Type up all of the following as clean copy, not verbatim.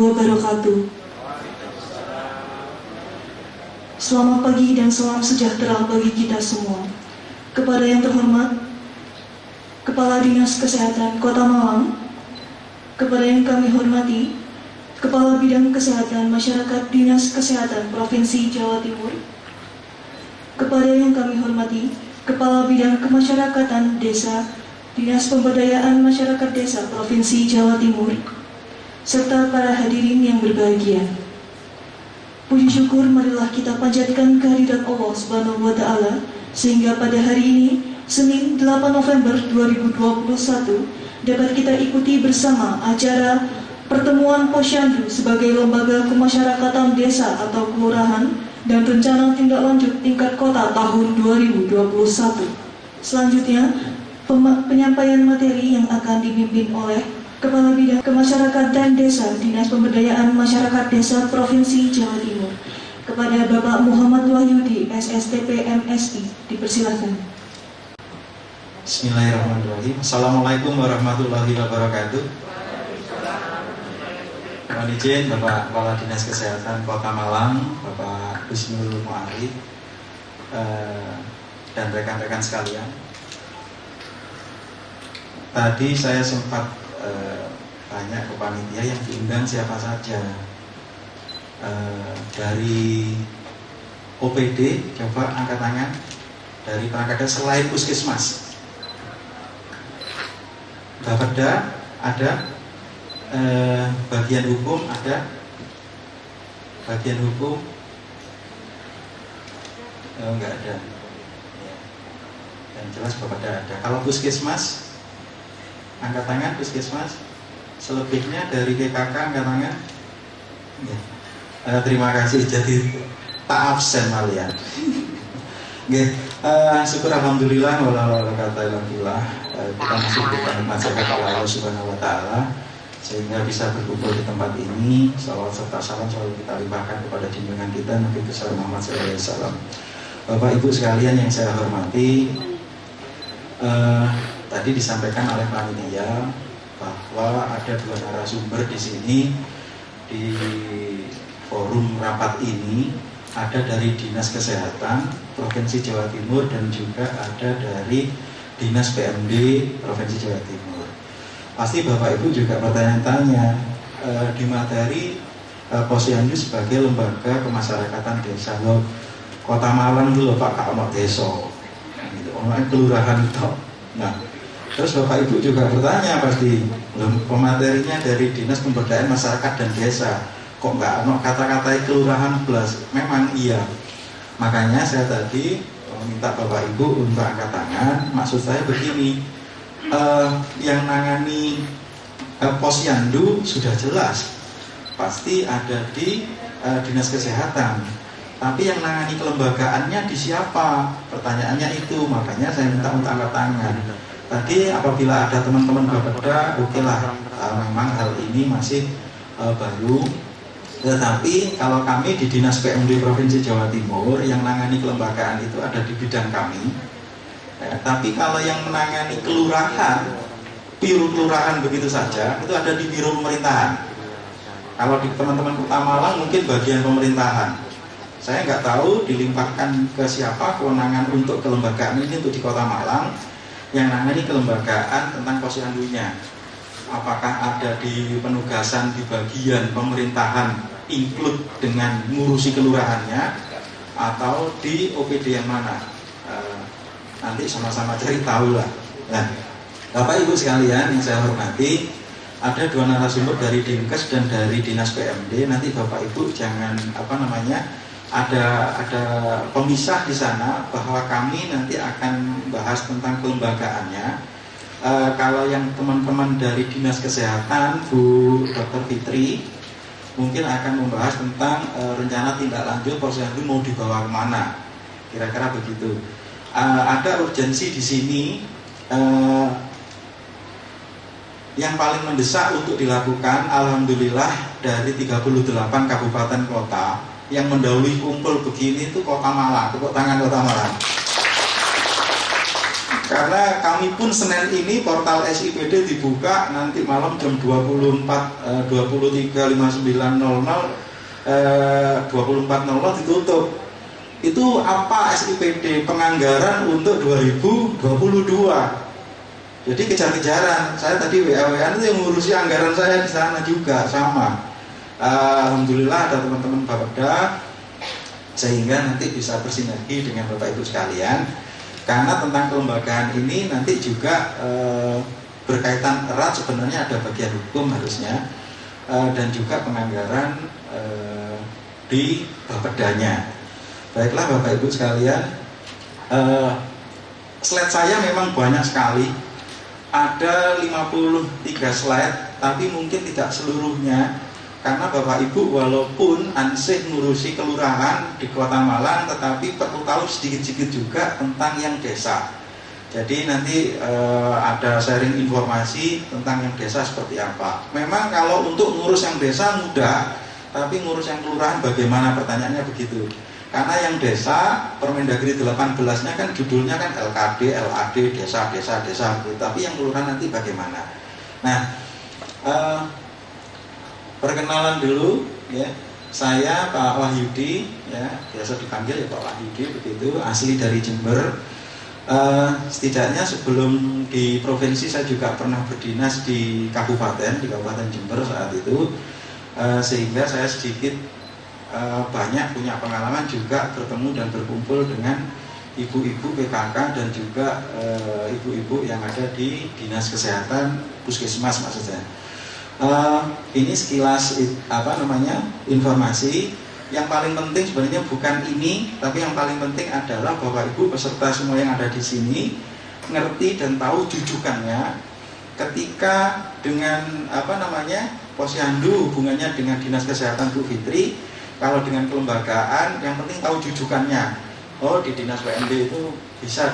wabarakatuh. Selamat pagi dan salam sejahtera bagi kita semua. Kepada yang terhormat Kepala Dinas Kesehatan Kota Malang, kepada yang kami hormati Kepala Bidang Kesehatan Masyarakat Dinas Kesehatan Provinsi Jawa Timur, kepada yang kami hormati Kepala Bidang Kemasyarakatan Desa Dinas Pemberdayaan Masyarakat Desa Provinsi Jawa Timur, serta para hadirin yang berbahagia. Puji syukur marilah kita panjatkan kehadirat Allah Subhanahu wa Ta'ala, sehingga pada hari ini, Senin 8 November 2021, dapat kita ikuti bersama acara Pertemuan Posyandu sebagai Lembaga Kemasyarakatan Desa atau Kelurahan dan Rencana Tindak Lanjut Tingkat Kota tahun 2021. Selanjutnya, penyampaian materi yang akan dipimpin oleh Kepala Bidang Kemasyarakatan Desa Dinas Pemberdayaan Masyarakat Desa Provinsi Jawa Timur, kepada Bapak Muhammad Wahyudi, SSTP MSI. Dipersilakan. Bismillahirrahmanirrahim. Assalamualaikum warahmatullahi wabarakatuh. Mohon izin Bapak Kepala Dinas Kesehatan Kota Malang, Bapak Husnul Mu'arif, dan rekan-rekan sekalian. Tadi saya sempat tanya ke panitia yang diundang siapa saja. Dari OPD, coba angkat tangan. Dari perangkat selain puskesmas. Bapeda ada. Bagian hukum ada. Bagian hukum enggak ada. Yang jelas Bapeda ada. Kalau puskesmas, angkat tangan puskesmas. Selebihnya dari PKK angkat tangan. Ya. Terima kasih, jadi tak absen kalian. Syukur alhamdulillah wala kata alhamdulillah, kita masih diberikan nikmat Allah Subhanahu wa Ta'ala sehingga bisa berkumpul di tempat ini. Salawat serta salam selalu kita limpahkan kepada junjungan kita Nabi besar Muhammad SAW. Bapak Ibu sekalian yang saya hormati, tadi disampaikan oleh panitia bahwa ada dua narasumber di sini di forum rapat ini. Ada dari Dinas Kesehatan Provinsi Jawa Timur dan juga ada dari Dinas PMD Provinsi Jawa Timur. Pasti Bapak Ibu juga bertanya-tanya di materi Posyandu sebagai lembaga kemasyarakatan desa. Loh, Kota Malang dulu Pak Kak Desa, gitu, kelurahan itu. Nah, terus Bapak Ibu juga bertanya pasti, pematerinya dari Dinas Pemberdayaan Masyarakat dan Desa. Kok nggak ada kata-kata kelurahan plus? Memang iya. Makanya saya tadi minta Bapak Ibu untuk angkat tangan. Maksud saya begini, yang nangani Posyandu sudah jelas, pasti ada di Dinas Kesehatan. Tapi yang nangani kelembagaannya di siapa? Pertanyaannya itu. Makanya saya minta untuk angkat tangan. Tadi apabila ada teman-teman Bapeda, oke lah, memang hal ini masih baru. Tetapi kalau kami di Dinas PMD Provinsi Jawa Timur yang menangani kelembagaan itu ada di bidang kami. Tapi kalau yang menangani kelurahan, biro kelurahan begitu saja, itu ada di biro pemerintahan. Kalau di teman-teman Kota Malang mungkin bagian pemerintahan. Saya nggak tahu dilimpahkan ke siapa kewenangan untuk kelembagaan ini untuk di Kota Malang yang menangani kelembagaan tentang posyandunya. Apakah ada di penugasan di bagian pemerintahan include dengan ngurusi kelurahannya atau di OPD yang mana? Nanti sama-sama cari tahu lah. Nah, Bapak Ibu sekalian yang saya hormati, ada dua narasumber dari Dinkes dan dari Dinas PMD. Nanti Bapak Ibu jangan ada pemisah di sana bahwa kami nanti akan bahas tentang kelembagaannya. Kalau yang teman-teman dari Dinas Kesehatan, Bu Dr. Fitri mungkin akan membahas tentang rencana tindak lanjut posyandu mau dibawa kemana, kira-kira begitu. Ada urgensi di sini yang paling mendesak untuk dilakukan. Alhamdulillah dari 38 kabupaten kota yang mendahului kumpul begini itu Kota Malang. Tepuk tangan Kota Malang. karena kami pun Senin ini portal SIPD dibuka nanti malam jam 23.59.00 24.00 ditutup. Itu apa SIPD? Penganggaran untuk 2022. Jadi kejar-kejaran. Saya tadi WA-WA itu yang ngurusi anggaran saya di sana juga sama. Alhamdulillah ada teman-teman Bapeda sehingga nanti bisa bersinergi dengan Bapak Ibu sekalian. Karena tentang kelembagaan ini nanti juga berkaitan erat, sebenarnya ada bagian hukum harusnya dan juga penganggaran di Bapedanya. Baiklah Bapak Ibu sekalian, slide saya memang banyak sekali, ada 53 slide, tapi mungkin tidak seluruhnya karena Bapak Ibu walaupun ansih ngurusi kelurahan di Kota Malang, tetapi perlu tahu sedikit-sedikit juga tentang yang desa. Jadi nanti ada sharing informasi tentang yang desa seperti apa. Memang kalau untuk ngurus yang desa mudah, tapi ngurus yang kelurahan bagaimana, pertanyaannya begitu. Karena yang desa, Permendagri 18-nya kan judulnya kan LKD, LAD, desa, tapi yang kelurahan nanti bagaimana. Nah, perkenalan dulu ya. Saya Pak Wahyudi ya, biasa dipanggil ya Pak Wahyudi begitu, asli dari Jember. Setidaknya sebelum di provinsi saya juga pernah berdinas di Kabupaten Jember saat itu, sehingga saya sedikit banyak punya pengalaman juga bertemu dan berkumpul dengan ibu-ibu PKK dan juga ibu-ibu yang ada di Dinas Kesehatan Puskesmas maksudnya. Ini sekilas informasi. Yang paling penting sebenarnya bukan ini, tapi yang paling penting adalah Bapak Ibu peserta semua yang ada di sini ngerti dan tahu jujukannya ketika dengan Posyandu hubungannya dengan Dinas Kesehatan Bu Fitri. Kalau dengan kelembagaan yang penting tahu jujukannya. Oh, di Dinas PMD itu bisa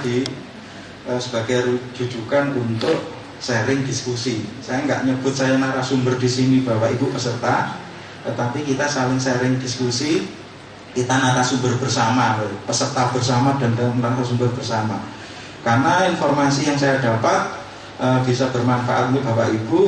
sebagai jujukan untuk sharing diskusi. Saya nggak nyebut saya narasumber di sini Bapak Ibu peserta, tetapi kita saling sharing diskusi, kita narasumber bersama, peserta bersama dan narasumber bersama. Karena informasi yang saya dapat bisa bermanfaat untuk Bapak Ibu.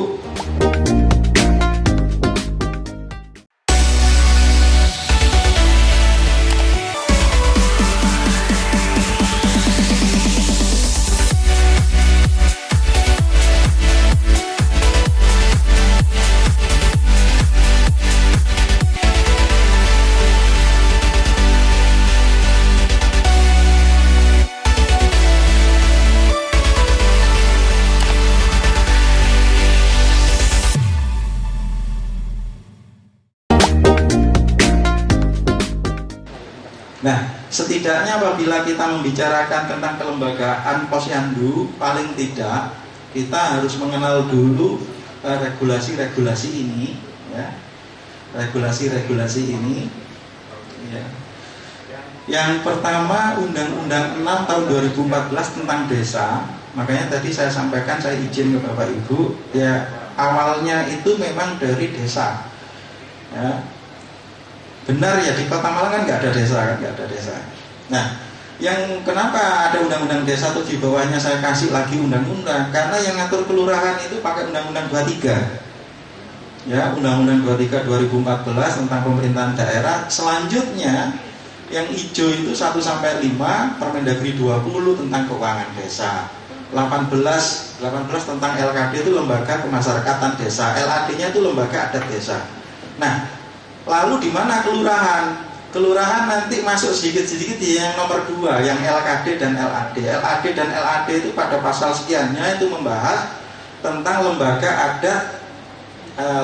Nah, setidaknya apabila kita membicarakan tentang kelembagaan Posyandu, paling tidak kita harus mengenal dulu regulasi-regulasi ini, ya. Regulasi-regulasi ini, ya. Yang pertama Undang-Undang 6 tahun 2014 tentang desa. Makanya tadi saya sampaikan, saya izin ke Bapak Ibu, ya awalnya itu memang dari desa, ya. Benar ya, di Kota Malang kan nggak ada desa. Nah, yang kenapa ada undang-undang desa atau di bawahnya saya kasih lagi undang-undang, karena yang ngatur kelurahan itu pakai undang-undang 23. Ya, undang-undang 23 2014 tentang pemerintahan daerah. Selanjutnya yang hijau itu 1 sampai 5 Permendagri 20 tentang keuangan desa. 18 tentang LKD itu lembaga pemasyarakatan desa. LAD-nya itu lembaga adat desa. Nah, lalu di mana kelurahan? Kelurahan nanti masuk sedikit-sedikit yang nomor 2, yang LKD dan LAD. LAD dan LAD itu pada pasal sekiannya itu membahas tentang lembaga adat,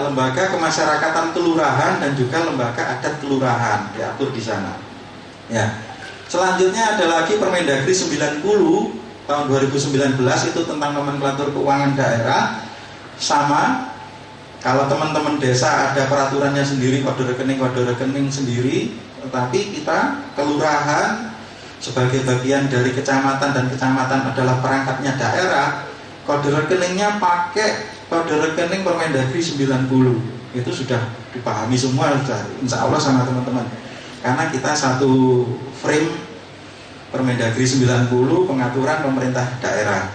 lembaga kemasyarakatan kelurahan dan juga lembaga adat kelurahan diatur di sana. Ya. Selanjutnya ada lagi Permendagri 90 tahun 2019 itu tentang nomenklatur keuangan daerah. Sama. Kalau teman-teman desa ada peraturannya sendiri, kode rekening sendiri, tetapi kita kelurahan sebagai bagian dari kecamatan dan kecamatan adalah perangkatnya daerah, kode rekeningnya pakai kode rekening Permendagri 90. Itu sudah dipahami semua, insya Allah sama teman-teman. Karena kita satu frame Permendagri 90 pengaturan pemerintah daerah.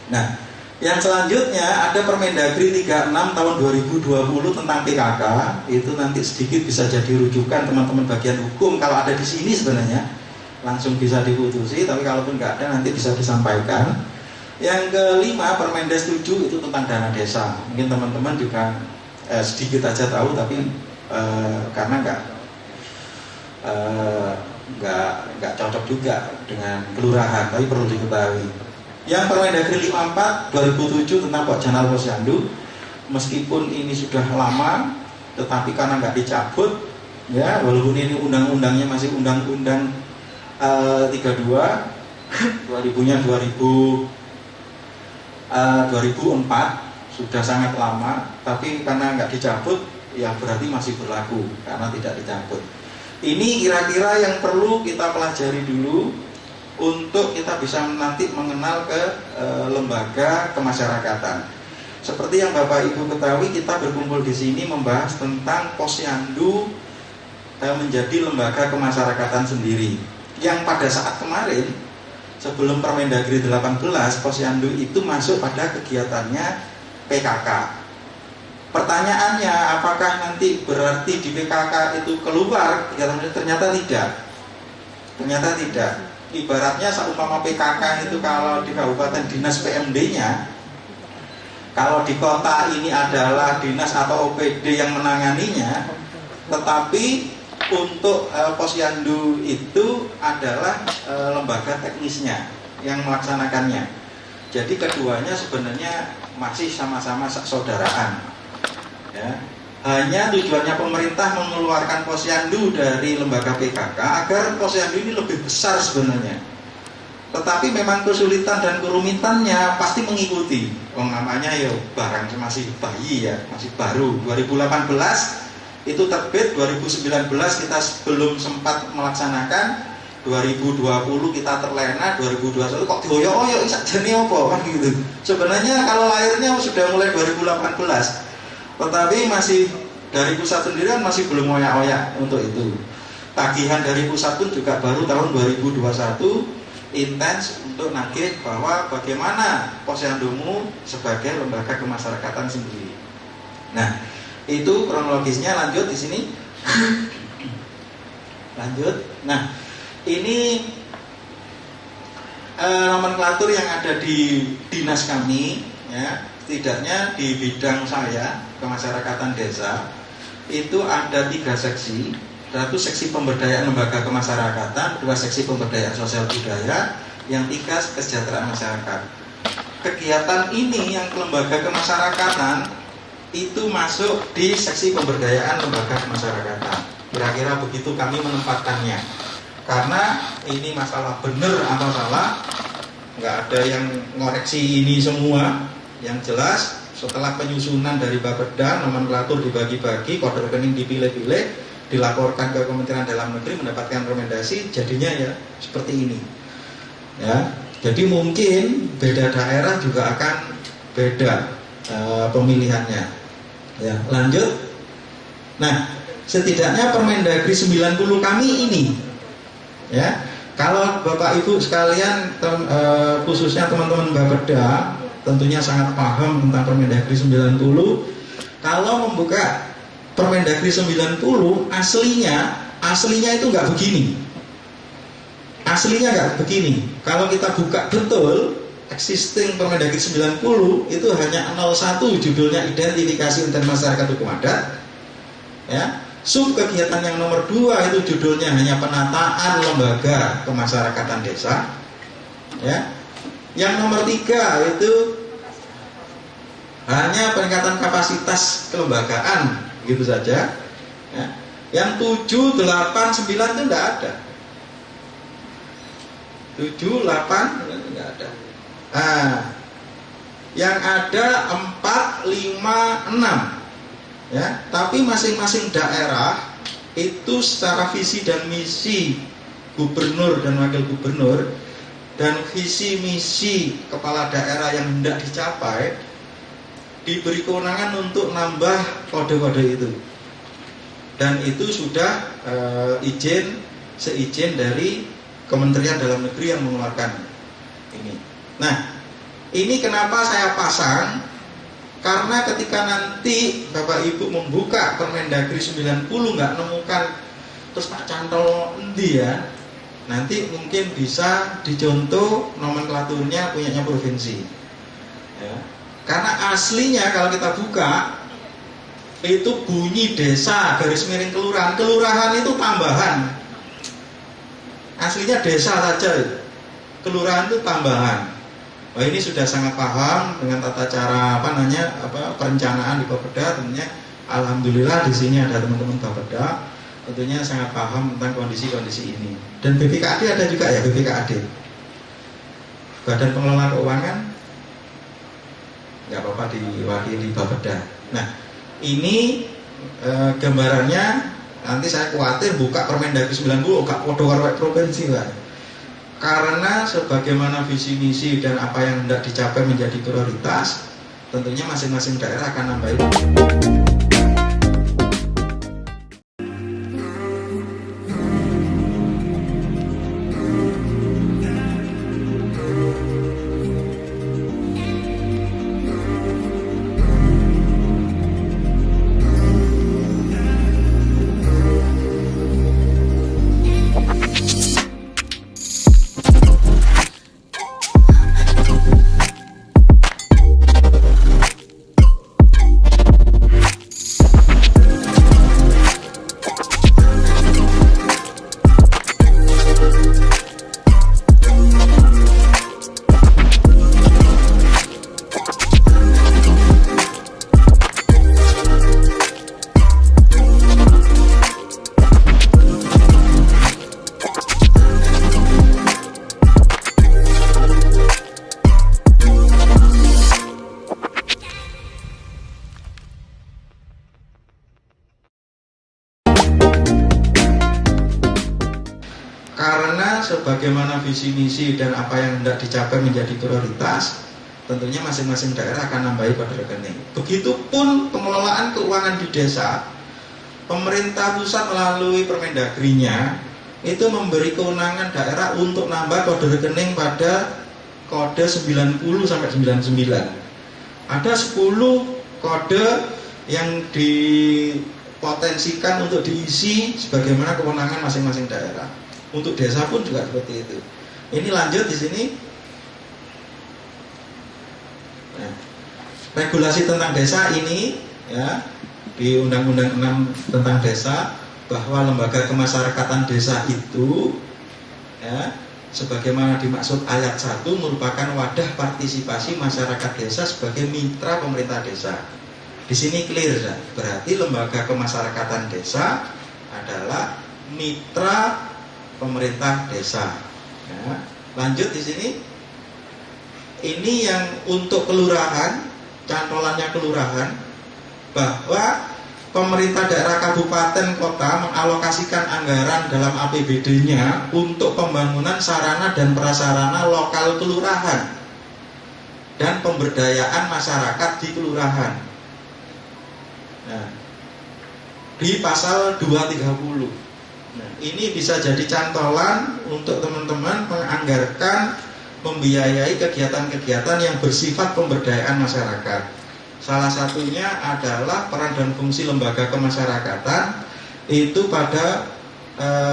Nah, yang selanjutnya ada Permendagri 36 tahun 2020 tentang PKK. Itu nanti sedikit bisa jadi rujukan teman-teman bagian hukum kalau ada di sini sebenarnya langsung bisa diputusi, tapi kalaupun nggak ada nanti bisa disampaikan. Yang kelima Permendes 7 itu tentang dana desa. Mungkin teman-teman juga sedikit aja tahu, tapi karena nggak cocok juga dengan kelurahan, tapi perlu diketahui. Yang Permendagri 54 2007 tentang Pokjanal Posyandu, meskipun ini sudah lama, tetapi karena nggak dicabut, ya walaupun ini undang-undangnya masih undang-undang 32, 2000-nya 2004, sudah sangat lama, tapi karena nggak dicabut, ya berarti masih berlaku karena tidak dicabut. Ini kira-kira yang perlu kita pelajari dulu untuk kita bisa nanti mengenal ke lembaga kemasyarakatan. Seperti yang Bapak Ibu ketahui, kita berkumpul di sini membahas tentang Posyandu menjadi lembaga kemasyarakatan sendiri. Yang pada saat kemarin sebelum Permendagri 18, Posyandu itu masuk pada kegiatannya PKK. Pertanyaannya, apakah nanti berarti di PKK itu keluar kegiatan ini? Ternyata tidak. Ternyata tidak. Ibaratnya seumpama PKK itu kalau di kabupaten dinas PMD-nya, kalau di kota ini adalah dinas atau OPD yang menanganinya, tetapi untuk Posyandu itu adalah lembaga teknisnya yang melaksanakannya. Jadi keduanya sebenarnya masih sama-sama saudaraan. Ya. Hanya tujuannya pemerintah mengeluarkan Posyandu dari lembaga PKK agar Posyandu ini lebih besar sebenarnya. Tetapi memang kesulitan dan kerumitannya pasti mengikuti. Namanya ya barang masih bayi ya, masih baru. 2018 itu terbit, 2019 kita belum sempat melaksanakan, 2020 kita terlena, 2021 kok dioyok-oyok sakjane apa kan gitu. Sebenarnya kalau lahirnya sudah mulai 2018. Tetapi masih dari pusat sendiri kan masih belum oyak-oyak untuk itu. Tagihan dari pusat pun juga baru tahun 2021 intens untuk nagih bahwa bagaimana Posyandumu sebagai lembaga kemasyarakatan sendiri. Nah, itu kronologisnya. Lanjut di sini. Lanjut. Nah, ini nomenklatur yang ada di dinas kami, ya. Setidaknya di bidang saya kemasyarakatan desa itu ada 3 seksi. Satu seksi pemberdayaan lembaga kemasyarakatan, 2 seksi pemberdayaan sosial budaya, yang 3 kesejahteraan masyarakat. Kegiatan ini yang lembaga kemasyarakatan itu masuk di seksi pemberdayaan lembaga kemasyarakatan. Kira-kira begitu kami menempatkannya. Karena ini masalah benar atau salah, nggak ada yang ngoreksi ini semua. Yang jelas setelah penyusunan dari Bapeda, nomenklatur dibagi-bagi, kode rekening dipilih-pilih, dilaporkan ke Kementerian Dalam Negeri, mendapatkan rekomendasi, jadinya ya seperti ini. Ya, jadi mungkin beda daerah juga akan beda pemilihannya. Ya, lanjut. Nah, setidaknya Permendagri 90 kami ini, ya, kalau Bapak Ibu sekalian, khususnya teman-teman Bapeda, tentunya sangat paham tentang Permendagri 90. Kalau membuka Permendagri 90, aslinya itu nggak begini. Aslinya nggak begini. Kalau kita buka betul existing Permendagri 90 itu hanya 01, judulnya identifikasi intent masyarakat hukum adat. Ya. Sub kegiatan yang nomor 2 itu judulnya hanya penataan lembaga kemasyarakatan desa. Ya. Yang nomor 3 itu hanya peningkatan kapasitas kelembagaan, gitu saja. Ya. Yang 7, 8, 9 itu tidak ada. 7, 8 tidak ada. Nah, yang ada 4, 5, 6. Ya, tapi masing-masing daerah itu secara visi dan misi gubernur dan wakil gubernur dan visi misi kepala daerah yang hendak dicapai diberi kewenangan untuk nambah kode-kode itu, dan itu sudah seizin dari Kementerian Dalam Negeri yang mengeluarkan ini. Nah, ini kenapa saya pasang? Karena ketika nanti Bapak Ibu membuka Permendagri 90 nggak nemukan, terus Pak Cantol endi ya, nanti mungkin bisa dicontoh nomenklaturnya punyanya provinsi ya. Karena aslinya kalau kita buka itu bunyi desa garis miring kelurahan. Kelurahan itu tambahan, aslinya desa saja, kelurahan itu tambahan. Wah, ini sudah sangat paham dengan tata cara perencanaan di Bapeda. Tentunya alhamdulillah di sini ada teman-teman Bapeda, tentunya sangat paham tentang kondisi-kondisi ini. Dan BPKAD ada juga ya, BPKAD, Badan Pengelola Keuangan, nggak apa-apa diwakili Bapeda. Nah, ini gambarannya. Nanti saya khawatir buka Permendagri 90 gak podo karo provinsi Pak. Karena sebagaimana visi misi dan apa yang hendak dicapai menjadi prioritas, tentunya masing-masing daerah akan nambahin. Karena sebagaimana visi misi dan apa yang hendak dicapai menjadi prioritas, tentunya masing-masing daerah akan nambahi kode rekening. Begitupun pengelolaan keuangan di desa, pemerintah pusat melalui Permendagrinya itu memberi kewenangan daerah untuk nambah kode rekening pada kode 90 sampai 99. Ada 10 kode yang dipotensikan untuk diisi sebagaimana kewenangan masing-masing daerah. Untuk desa pun juga seperti itu. Ini lanjut di sini. Nah, regulasi tentang desa ini ya, di Undang-Undang 6 tentang desa, bahwa lembaga kemasyarakatan desa itu ya, sebagaimana dimaksud ayat 1 merupakan wadah partisipasi masyarakat desa sebagai mitra pemerintah desa. Di sini clear ya. Berarti lembaga kemasyarakatan desa adalah mitra pemerintah desa. Ya. Lanjut di sini. Ini yang untuk kelurahan, cantolannya kelurahan, bahwa pemerintah daerah kabupaten kota mengalokasikan anggaran dalam APBD-nya untuk pembangunan sarana dan prasarana lokal kelurahan dan pemberdayaan masyarakat di kelurahan. Nah, di pasal 230. Nah, ini bisa jadi cantolan untuk teman-teman menganggarkan, membiayai kegiatan-kegiatan yang bersifat pemberdayaan masyarakat. Salah satunya adalah peran dan fungsi lembaga kemasyarakatan itu pada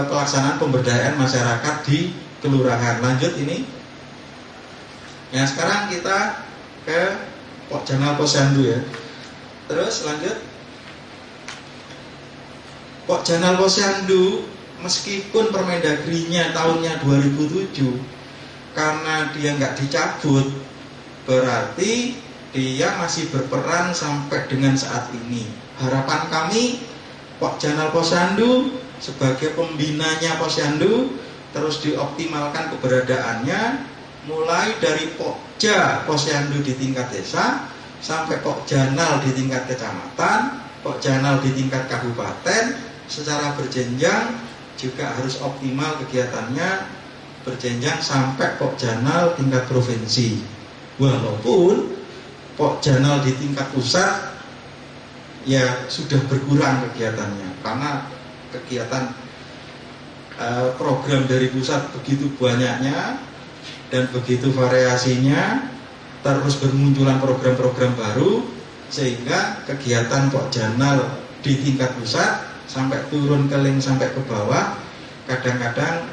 pelaksanaan pemberdayaan masyarakat di kelurahan. Lanjut ini. Ya, sekarang kita ke Pokjanal Posyandu ya. Terus lanjut. Pokjanal Posyandu meskipun Permendagrinya tahunnya 2007, karena dia nggak dicabut, berarti dia masih berperan sampai dengan saat ini. Harapan kami Pokjanal Posyandu sebagai pembinanya Posyandu terus dioptimalkan keberadaannya, mulai dari Pokja Posyandu di tingkat desa sampai Pokjanal di tingkat kecamatan, Pokjanal di tingkat kabupaten, secara berjenjang juga harus optimal kegiatannya, berjenjang sampai Pokjanal tingkat provinsi. Walaupun Pokjanal di tingkat pusat ya sudah berkurang kegiatannya karena kegiatan program dari pusat begitu banyaknya dan begitu variasinya, terus bermunculan program-program baru, sehingga kegiatan Pokjanal di tingkat pusat sampai turun ke link sampai ke bawah kadang-kadang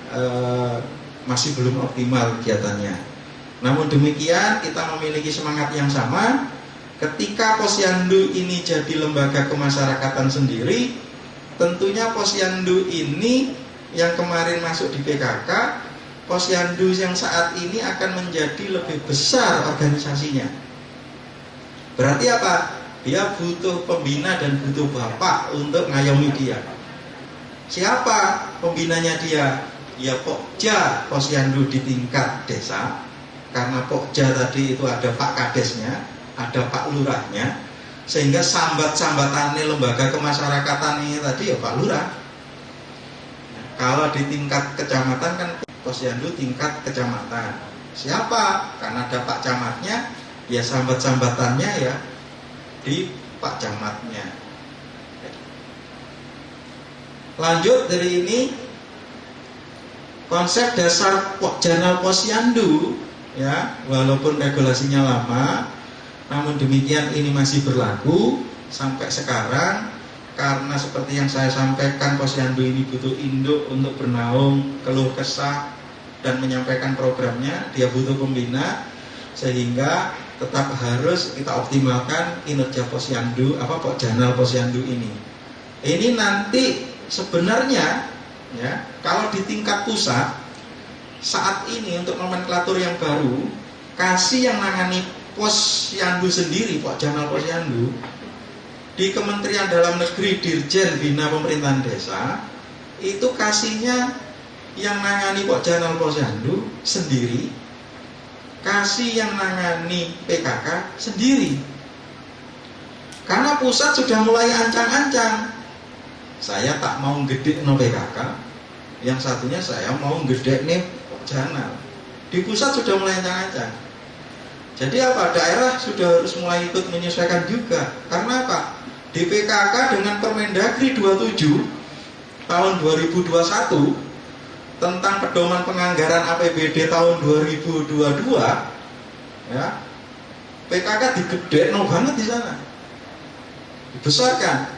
masih belum optimal kegiatannya. Namun demikian kita memiliki semangat yang sama. Ketika Posyandu ini jadi lembaga kemasyarakatan sendiri, tentunya Posyandu ini yang kemarin masuk di PKK, Posyandu yang saat ini akan menjadi lebih besar organisasinya. Berarti apa? Dia butuh pembina dan butuh bapak untuk ngayomi dia. Siapa pembinanya dia? Ya Pokja Posyandu di tingkat desa. Karena Pokja tadi itu ada Pak Kadesnya, ada Pak Lurahnya, sehingga sambat-sambatannya lembaga kemasyarakatan ini tadi ya Pak Lurah. Kalau di tingkat kecamatan kan Posyandu tingkat kecamatan. Siapa? Karena ada Pak Camatnya, ya sambat-sambatannya ya di Pak Camatnya. Lanjut dari ini, konsep dasar Pokjanal Posyandu ya, walaupun regulasinya lama, namun demikian ini masih berlaku sampai sekarang. Karena seperti yang saya sampaikan, Posyandu ini butuh induk untuk bernaung, keluh kesah, dan menyampaikan programnya. Dia butuh pembina, sehingga tetap harus kita optimalkan kinerja Posyandu, Pokjanal Posyandu ini. Ini nanti sebenarnya ya, kalau di tingkat pusat saat ini untuk nomenklatur yang baru, kasih yang nangani Posyandu sendiri, Pokjanal Posyandu, di Kementerian Dalam Negeri Dirjen Bina Pemerintahan Desa, itu kasihnya yang nangani Pokjanal Posyandu sendiri, kasih yang nangani PKK sendiri. Karena pusat sudah mulai ancang-ancang, saya tak mau gede no PKK, yang satunya saya mau gede nih Pokjanal. Di pusat sudah mulai ancang-ancang. Jadi apa? Daerah sudah harus mulai ikut menyesuaikan juga. Karena apa? Di PKK dengan Permendagri 27 tahun 2021 tentang pedoman penganggaran APBD tahun 2022 ya, PKK digedekno banget di sana. Dibesarkan.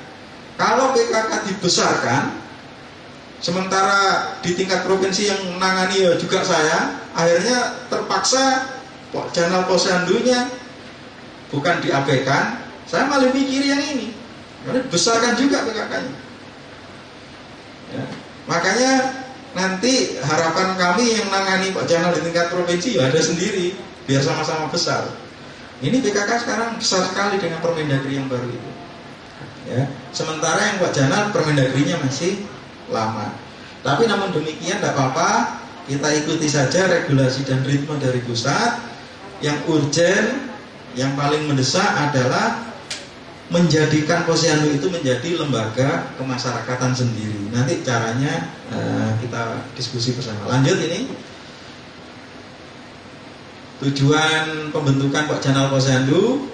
Kalau PKK dibesarkan, sementara di tingkat provinsi yang menangani ya juga saya, akhirnya terpaksa Pokjanal Posyandunya bukan diabaikan, saya malah mikir yang ini. Karena besarkan juga PKK-nya. Ya. Makanya nanti harapan kami yang nangani Pokjanal di tingkat provinsi ya ada sendiri, biar sama-sama besar. Ini PKK sekarang besar sekali dengan Permendagri yang baru itu. Ya. Sementara yang Pokjanal Permendagrinya masih lama. Tapi namun demikian tidak apa-apa, kita ikuti saja regulasi dan ritme dari pusat. Yang urgen, yang paling mendesak adalah menjadikan Posyandu itu menjadi lembaga kemasyarakatan sendiri. Nanti caranya kita diskusi bersama. Lanjut ini. Tujuan pembentukan Pokjanal Posyandu,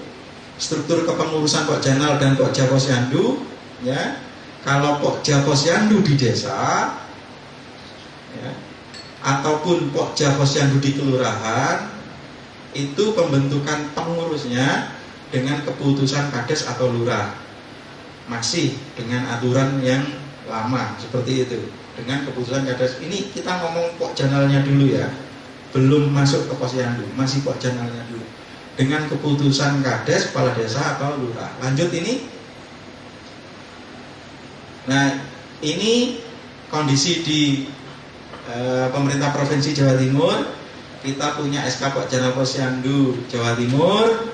struktur kepengurusan Pokjanal dan Pokja Posyandu, ya. Kalau Pokja Posyandu di desa, ya, ataupun Pokja Posyandu di kelurahan, itu pembentukan pengurusnya dengan keputusan Kades atau Lurah, masih dengan aturan yang lama seperti itu, dengan keputusan Kades. Ini kita ngomong Pokjanalnya dulu ya, belum masuk ke Posyandu, masih Pokjanalnya dulu, dengan keputusan Kades, kepala desa atau Lurah. Lanjut ini. Nah, ini kondisi di pemerintah Provinsi Jawa Timur. Kita punya SK Pokjanal Posyandu Jawa Timur.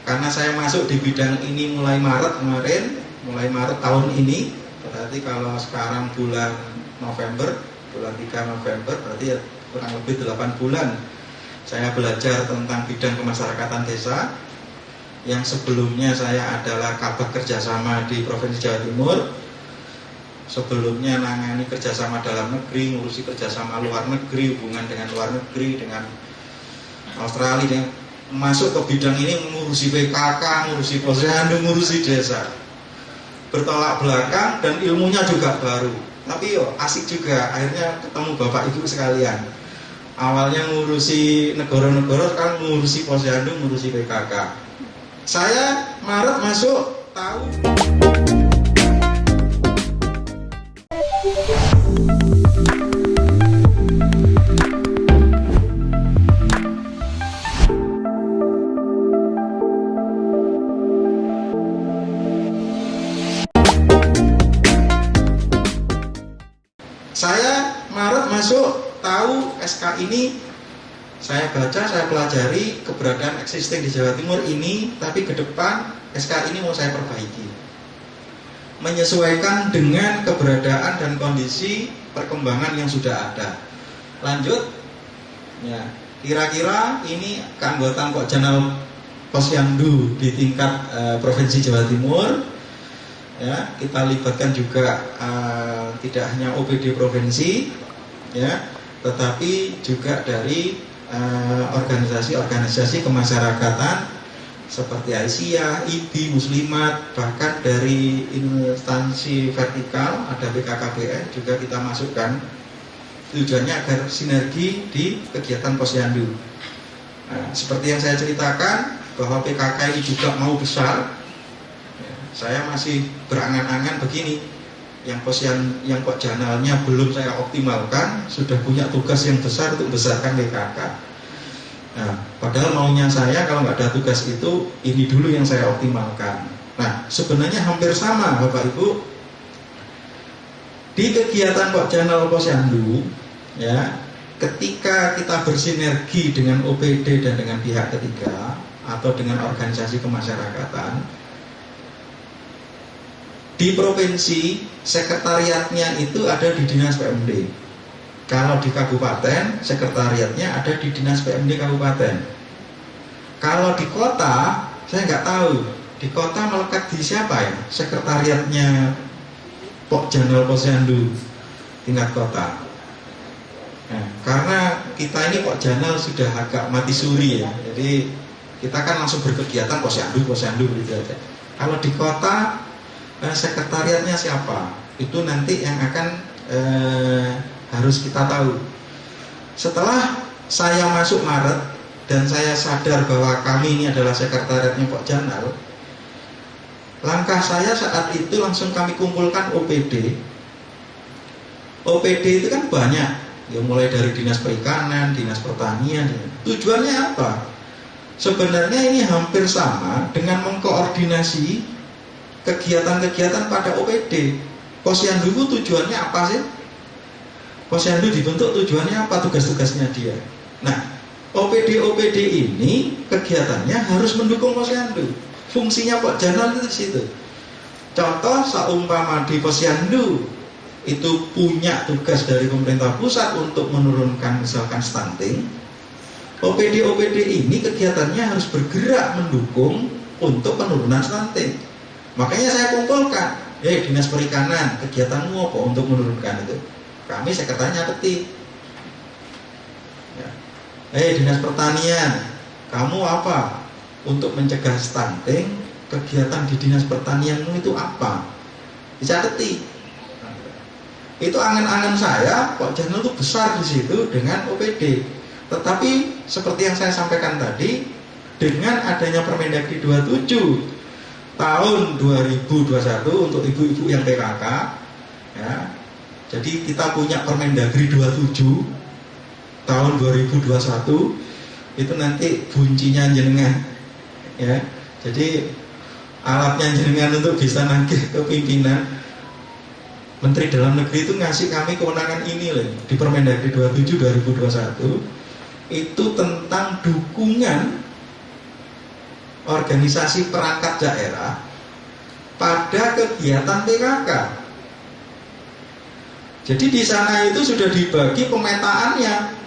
Karena saya masuk di bidang ini mulai Maret kemarin, mulai Maret tahun ini, berarti kalau sekarang bulan November, bulan 3 November, berarti ya kurang lebih 8 bulan saya belajar tentang bidang kemasyarakatan desa. Yang sebelumnya saya adalah kabag kerjasama di Provinsi Jawa Timur, sebelumnya nangani kerjasama dalam negeri, ngurusi kerjasama luar negeri, hubungan dengan luar negeri, dengan Australia, dengan masuk ke bidang ini, ngurusi PKK, ngurusi Posyandu, ngurusi desa. bertolak belakang dan ilmunya juga baru. Tapi yo asik juga, akhirnya ketemu Bapak Ibu sekalian. Awalnya ngurusi negara-negara, sekarang ngurusi Posyandu, ngurusi PKK. Saya Maret masuk tahu. Saya Maret masuk tahu SK ini, saya baca, saya pelajari keberadaan existing di Jawa Timur ini, tapi ke depan SK ini mau saya perbaiki, menyesuaikan dengan keberadaan dan kondisi perkembangan yang sudah ada. Lanjut, ya, kira-kira ini keanggotaan Pokjanal Posyandu di tingkat Provinsi Jawa Timur. Ya, kita libatkan juga tidak hanya OPD provinsi, ya, tetapi juga dari organisasi-organisasi kemasyarakatan seperti Aisyah, IBI, Muslimat, bahkan dari instansi vertikal ada BKKBN juga kita masukkan. Tujuannya agar sinergi di kegiatan Posyandu. Nah, seperti yang saya ceritakan bahwa PKK ini juga mau besar. Saya masih berangan-angan begini, yang Pokjanalnya belum saya optimalkan, sudah punya tugas yang besar untuk besarkan PKK. Nah, padahal maunya saya kalau nggak ada tugas itu, ini dulu yang saya optimalkan. Nah, sebenarnya hampir sama Bapak Ibu. Di kegiatan Pokjanal Posyandu, ya, ketika kita bersinergi dengan OPD dan dengan pihak ketiga atau dengan organisasi kemasyarakatan, di provinsi sekretariatnya itu ada di Dinas PMD. Kalau di kabupaten sekretariatnya ada di Dinas PMD kabupaten. Kalau di kota saya nggak tahu di kota melekat di siapa ya sekretariatnya Pokjanal Posyandu tingkat kota. Nah, karena kita ini Pokjanal sudah agak mati suri ya, jadi kita kan langsung berkegiatan Posyandu begitu aja. Kalau di kota sekretariatnya siapa? Itu nanti yang akan harus kita tahu. Setelah saya masuk Maret dan saya sadar bahwa kami ini adalah sekretariatnya Pokjanal, langkah saya saat itu langsung kami kumpulkan OPD. OPD itu kan banyak, ya mulai dari Dinas Perikanan, Dinas Pertanian. Tujuannya apa? Sebenarnya ini hampir sama dengan mengkoordinasi kegiatan-kegiatan pada OPD. Posyandu itu tujuannya apa sih? Posyandu dibentuk tujuannya apa? Tugas-tugasnya dia. Nah, OPD ini kegiatannya harus mendukung Posyandu. Fungsinya Pokjanal itu di situ. Contoh, seumpama di Posyandu itu punya tugas dari pemerintah pusat untuk menurunkan misalkan stunting, OPD ini kegiatannya harus bergerak mendukung untuk penurunan stunting. Makanya saya kumpulkan, Dinas Perikanan, kegiatanmu apa untuk menurunkan itu? Kami sekretariatnya ketik. Ya. Dinas Pertanian, kamu apa? Untuk mencegah stunting, kegiatan di Dinas Pertanianmu itu apa? Bisa ketik. Itu angan-angan saya, Pokjanal itu besar di situ dengan OPD. Tetapi seperti yang saya sampaikan tadi, dengan adanya Permendagri 27 tahun 2021 untuk ibu-ibu yang PKK, ya, jadi kita punya Permendagri 27 tahun 2021 itu nanti kuncinya jenengan, ya. Jadi alatnya jenengan untuk bisa nagih ke pimpinan. Menteri Dalam Negeri itu ngasih kami kewenangan ini loh di Permendagri 27 2021 itu tentang dukungan organisasi perangkat daerah pada kegiatan PKK. Jadi di sana itu sudah dibagi pemetaannya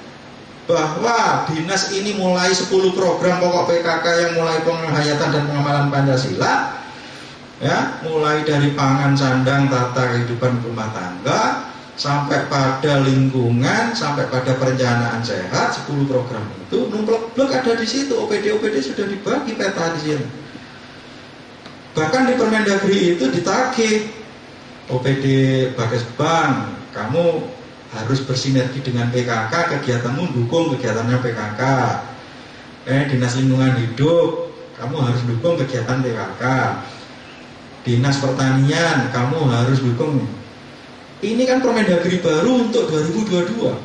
bahwa dinas ini mulai 10 program pokok PKK yang mulai penghayatan dan pengamalan Pancasila, ya, mulai dari pangan, sandang, tata kehidupan rumah tangga sampai pada lingkungan, sampai pada perencanaan sehat, 10 program itu numplek-blek ada di situ. OPD sudah dibagi peta di sini. Bahkan di Permendagri itu ditagih, OPD Bagas Bank, kamu harus bersinergi dengan PKK, kegiatanmu dukung kegiatannya PKK. Dinas Lingkungan Hidup, kamu harus dukung kegiatan PKK. Dinas Pertanian, kamu harus dukung. Ini kan Permendagri baru untuk 2022.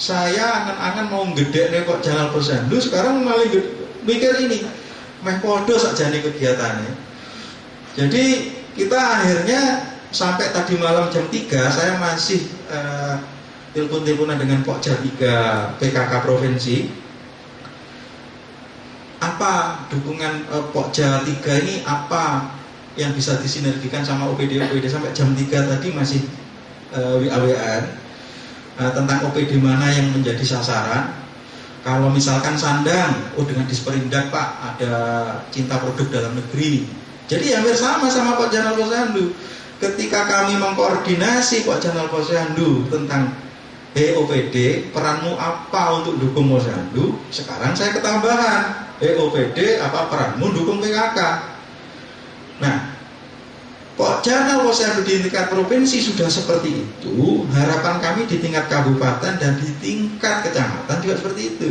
Saya angan-angan mau gede nih kok Jalan Posyandu, sekarang malah mikir ini meh podo sakjane kegiatannya. Jadi kita akhirnya sampai tadi malam jam 3 saya masih telepon-teleponan dengan Pokja 3 PKK Provinsi. Apa dukungan Pokja 3 ini, apa yang bisa disinergikan sama OPD sampai jam 3 tadi masih WA-WA tentang OPD mana yang menjadi sasaran. Kalau misalkan Sandang, dengan Disperindak Pak, ada Cinta Produk Dalam Negeri. Jadi hampir sama Pak Janal Posyandu. Ketika kami mengkoordinasi Pak Janal Posyandu tentang OPD, peranmu apa untuk dukung Posyandu? Sekarang saya ketambahan, OPD apa peranmu dukung PKK? Nah, Pak Janal Posyandu di tingkat provinsi sudah seperti itu, harapan kami di tingkat kabupaten dan di tingkat kecamatan juga seperti itu.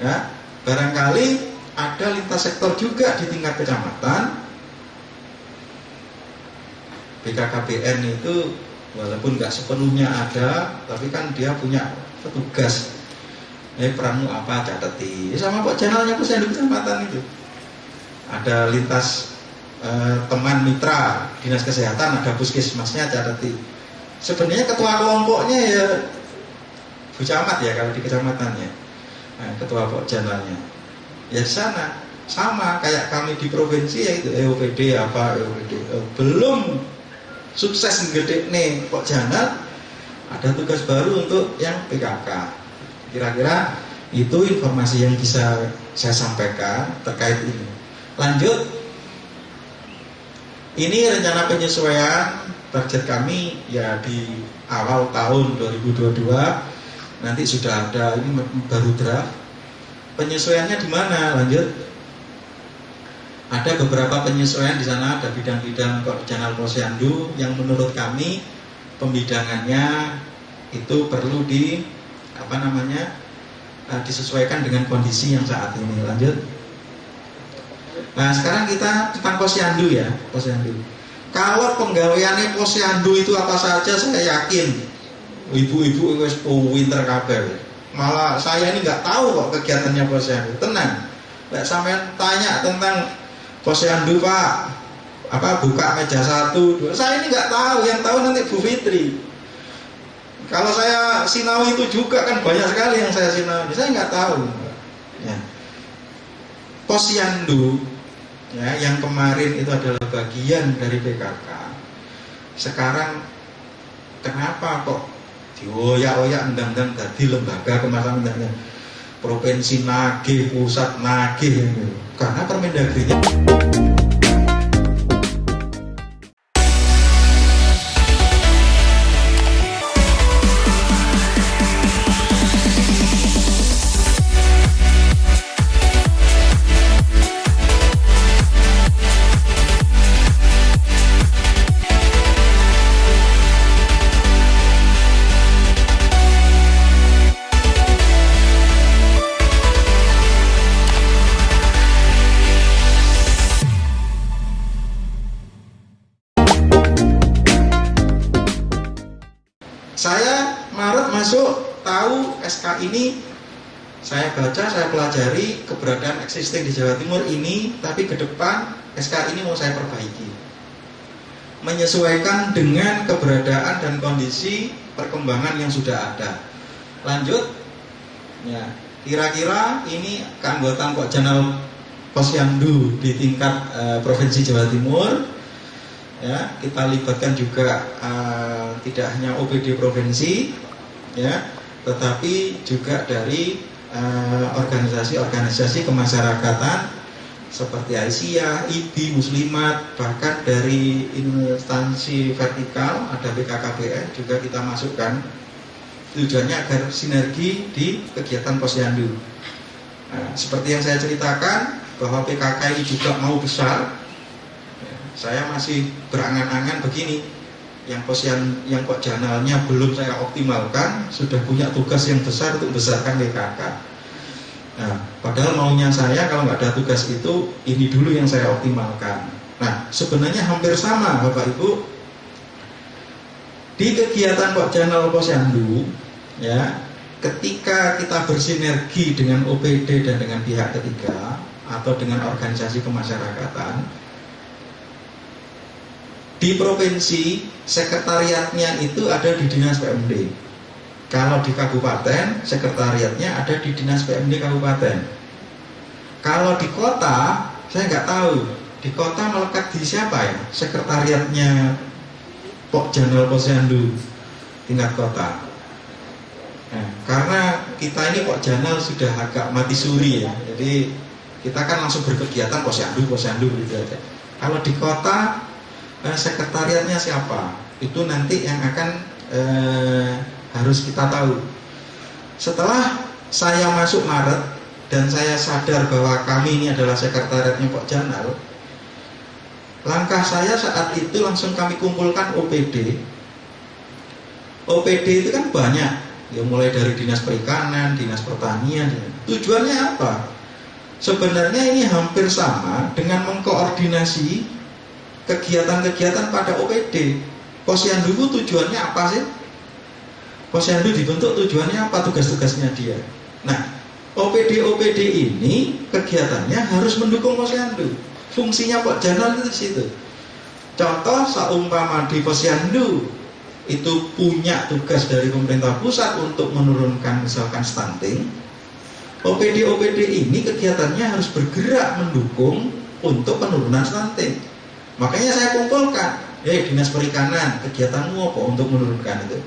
Ya, barangkali ada lintas sektor juga di tingkat kecamatan. BKKBN itu walaupun nggak sepenuhnya ada, tapi kan dia punya petugas. Peranmu apa, catati. Sama Pak Janalnya Posyandu kecamatan itu. Ada lintas teman mitra dinas kesehatan, ada puskesmasnya, catati. Sebenarnya ketua kelompoknya ya Bu Camat ya kalau di kecamatannya, ketua Pokjanalnya ya di sana sama kayak kami di provinsi, yaitu EOPD apa EOPD. Belum sukses gede nih Pokjanal, ada tugas baru untuk yang PKK. Kira-kira itu informasi yang bisa saya sampaikan terkait ini. Lanjut. Ini rencana penyesuaian target kami ya di awal tahun 2022. Nanti sudah ada, ini baru draft. Penyesuaiannya di mana? Lanjut. Ada beberapa penyesuaian di sana, ada bidang-bidang Janal Posyandu yang menurut kami pembidangannya itu perlu disesuaikan dengan kondisi yang saat ini. Lanjut. Nah sekarang kita tentang Posyandu ya, Posyandu. Kalau penggaweannya Posyandu itu apa saja, saya yakin ibu-ibu wis pinter kabeh. Malah saya ini nggak tahu kok kegiatannya Posyandu. Tenang, nggak sampean tanya tentang Posyandu Pak, apa buka meja 1, 2. Saya ini nggak tahu, yang tahu nanti Bu Fitri. Kalau saya sinau itu juga kan banyak sekali yang saya sinau, saya nggak tahu. Ya. Posyandu ya, yang kemarin itu adalah bagian dari PKK. Sekarang kenapa kok dioyak-oyak endang-endang tadi lembaga kemasan provinsi nagih, pusat nagih? Karena Permendagrinya saya Maret masuk, tahu SK ini, saya baca, saya pelajari keberadaan existing di Jawa Timur ini, tapi ke depan SK ini mau saya perbaiki, menyesuaikan dengan keberadaan dan kondisi perkembangan yang sudah ada. Lanjut, ya, kira-kira ini keanggotaan Pak Janal Posyandu di tingkat provinsi Jawa Timur. Ya, kita libatkan juga tidak hanya OPD provinsi, ya, tetapi juga dari organisasi-organisasi kemasyarakatan seperti Aisyah, IBI, Muslimat, bahkan dari instansi vertikal ada BKKBN juga kita masukkan. Tujuannya agar sinergi di kegiatan Posyandu. Nah, seperti yang saya ceritakan bahwa PKK ini juga mau besar, saya masih berangan-angan begini, yang Pokjanalnya belum saya optimalkan, sudah punya tugas yang besar untuk besarkan PKK. Nah, padahal maunya saya kalau nggak ada tugas itu, ini dulu yang saya optimalkan. Nah, sebenarnya hampir sama Bapak Ibu. Di kegiatan Pokjanal Posyandu, ya, ketika kita bersinergi dengan OPD dan dengan pihak ketiga atau dengan organisasi kemasyarakatan, di provinsi sekretariatnya itu ada di Dinas PMD. Kalau di kabupaten, sekretariatnya ada di Dinas PMD kabupaten. Kalau di kota, saya nggak tahu. Di kota melekat di siapa ya? Sekretariatnya Pokjanal Posyandu tingkat kota. Nah, karena kita ini Pokjanal sudah agak mati suri ya. Jadi kita kan langsung berkegiatan Posyandu gitu aja. Kalau di kota, sekretariatnya siapa? Itu nanti yang akan harus kita tahu. Setelah saya masuk Maret dan saya sadar bahwa kami ini adalah sekretariatnya Pokjanal, langkah saya saat itu langsung kami kumpulkan OPD. OPD itu kan banyak, ya mulai dari Dinas Perikanan, Dinas Pertanian. Tujuannya apa? Sebenarnya ini hampir sama dengan mengkoordinasi kegiatan-kegiatan pada OPD. Posyandu tujuannya apa sih? Posyandu dibentuk tujuannya apa? Tugas-tugasnya dia. Nah, OPD ini kegiatannya harus mendukung Posyandu. Fungsinya Pokjanal itu di situ. Contoh, seumpama di Posyandu itu punya tugas dari pemerintah pusat untuk menurunkan misalkan stunting, OPD ini kegiatannya harus bergerak mendukung untuk penurunan stunting. Makanya saya kumpulkan, Dinas Perikanan, kegiatanmu apa untuk menurunkan itu?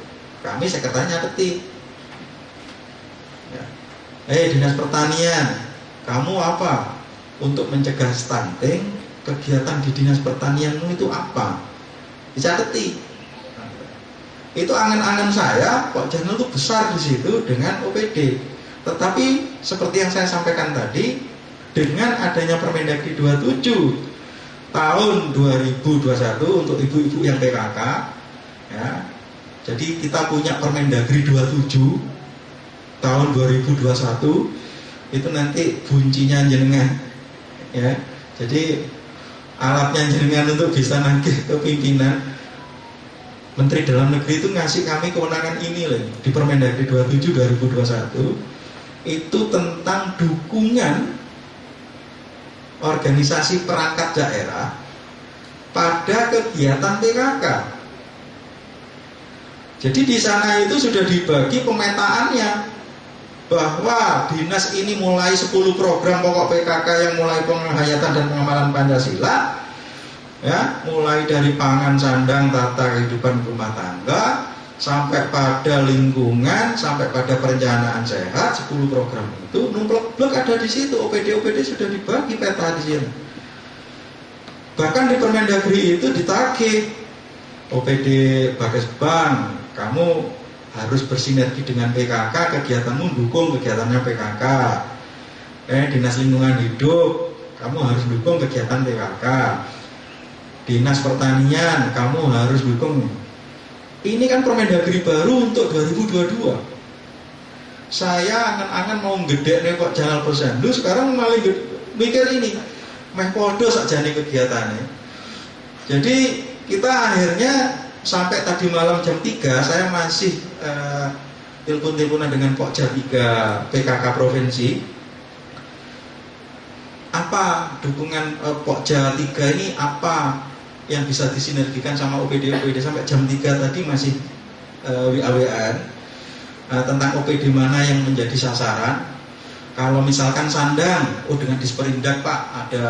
Kami sekretariatnya ketik. Ya. Dinas Pertanian, kamu apa untuk mencegah stunting? Kegiatan di Dinas Pertanianmu itu apa? Bisa ketik. Itu angan-angan saya, Pokjanal itu besar di situ dengan OPD. Tetapi seperti yang saya sampaikan tadi, dengan adanya Permendagri 27 tahun 2021 untuk ibu-ibu yang PKK, ya. Jadi kita punya Permendagri 27 tahun 2021, itu nanti kuncinya jenengan, ya. Jadi alatnya jenengan untuk bisa nagih ke pimpinan. Menteri Dalam Negeri itu ngasih kami kewenangan ini loh, di Permendagri 27 2021 itu tentang dukungan organisasi perangkat daerah pada kegiatan PKK. Jadi di sana itu sudah dibagi pemetaannya bahwa dinas ini mulai 10 program pokok PKK yang mulai penghayatan dan pengamalan Pancasila, ya, mulai dari pangan, sandang, tata kehidupan rumah tangga, sampai pada lingkungan, sampai pada perencanaan sehat, 10 program itu numplek-blek ada di situ. OPD sudah dibagi peta di sini. Bahkan di Permendagri itu ditagih, OPD Bakesbang, kamu harus bersinergi dengan PKK, kegiatanmu dukung kegiatannya PKK. Dinas Lingkungan Hidup, kamu harus dukung kegiatan PKK. Dinas Pertanian, kamu harus dukung. Ini kan Permendagri baru untuk 2022. Saya angan-angan mau gede nih Pokjanal Posyandu, sekarang malah mikir ini, meh podo sakjane kegiatannya. Jadi kita akhirnya sampai tadi malam jam 3 saya masih telepon-teleponan dengan Pokja 3 PKK Provinsi. Apa dukungan Pokja 3 ini, apa yang bisa disinergikan sama OPD sampai jam 3 tadi masih WA-WA tentang OPD mana yang menjadi sasaran. Kalau misalkan sandang, dengan Disperindak Pak ada